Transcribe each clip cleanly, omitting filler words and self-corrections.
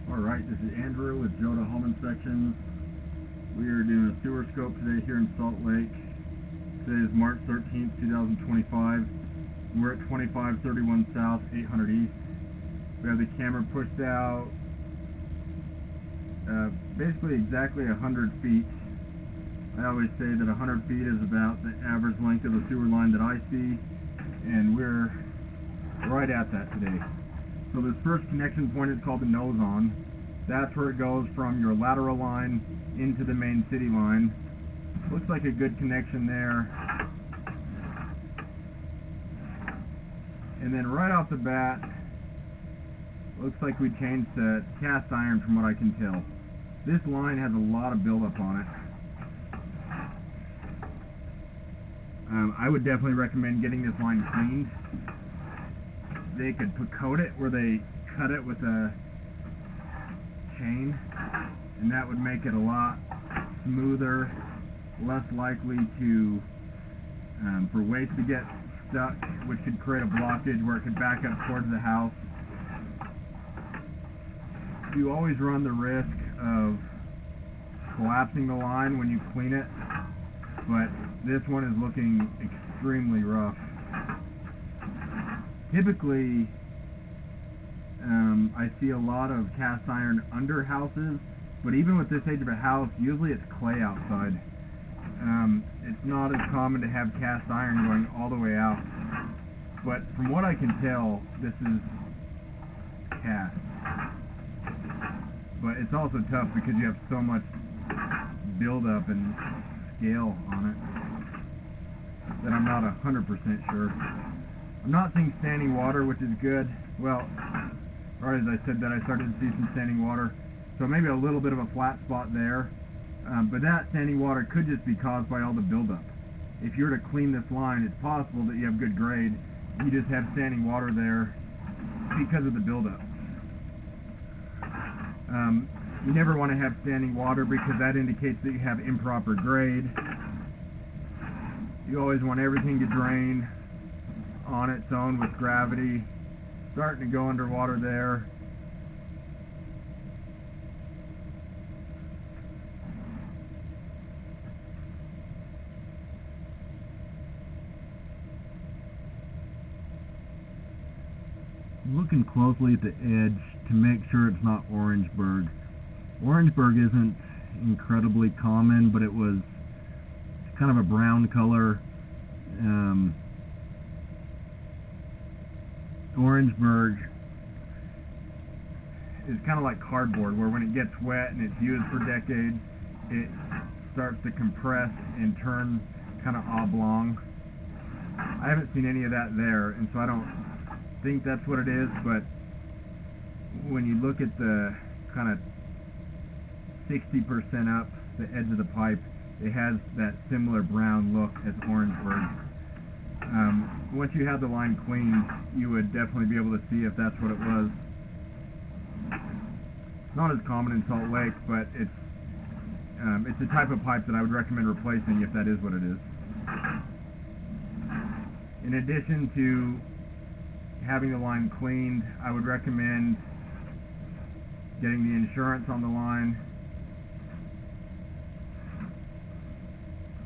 Alright, this is Andrew with Joda Home Inspections. We are doing a sewer scope today here in Salt Lake. Today is March 13th, 2025. We're at 2531 South, 800 East. We have the camera pushed out basically exactly 100 feet. I always say that 100 feet is about the average length of a sewer line that I see, and we're right at that today. So this first connection point is called the nose-on. That's where it goes from your lateral line into the main city line. Looks like a good connection there. And then right off the bat, looks like we changed to cast iron from what I can tell. This line has a lot of buildup on it. I would definitely recommend getting this line cleaned. They could coat it where they cut it with a chain, and that would make it a lot smoother, less likely to for waste to get stuck, which could create a blockage where it could back up towards the house. You always run the risk of collapsing the line when you clean it, but this one is looking extremely rough. Typically, I see a lot of cast iron under houses, but even with this age of a house, usually it's clay outside. It's not as common to have cast iron going all the way out, but from what I can tell, this is cast. But it's also tough because you have so much buildup and scale on it that I'm not 100% sure. I'm not seeing standing water, which is good. Well, right as I said that, I started to see some standing water. So maybe a little bit of a flat spot there. But that standing water could just be caused by all the buildup. If you were to clean this line, it's possible that you have good grade. You just have standing water there because of the buildup. You never want to have standing water because that indicates that you have improper grade. You always want everything to drain on its own with gravity. Starting to go underwater there. Looking closely at the edge to make sure it's not Orangeburg. Orangeburg isn't incredibly common, but it was kind of a brown color. Orangeburg is kind of like cardboard, where when it gets wet and it's used for decades, it starts to compress and turn kind of oblong. I haven't seen any of that there, and so I don't think that's what it is, but when you look at the kind of 60% up the edge of the pipe, it has that similar brown look as Orangeburg. Once you have the line cleaned, you would definitely be able to see if that's what it was. It's not as common in Salt Lake, but it's the type of pipe that I would recommend replacing if that is what it is. In addition to having the line cleaned, I would recommend getting the insurance on the line.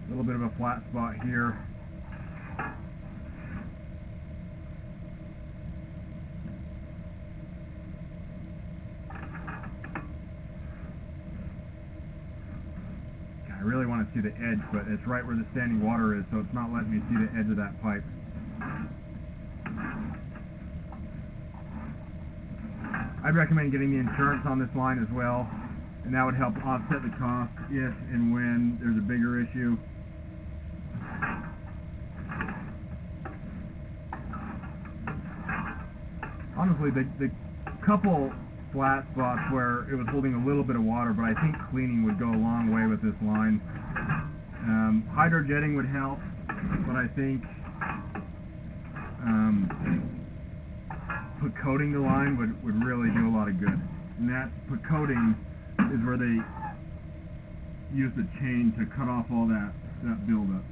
A little bit of a flat spot here. I really want to see the edge, but it's right where the standing water is, so it's not letting me see the edge of that pipe. I'd recommend getting the insurance on this line as well, and that would help offset the cost if and when there's a bigger issue. Honestly, the couple flat spots where it was holding a little bit of water, but I think cleaning would go a long way with this line. Hydrojetting would help, but I think coating the line would really do a lot of good. And that coating is where they use the chain to cut off all that buildup.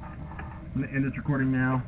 I'm going to end this recording now.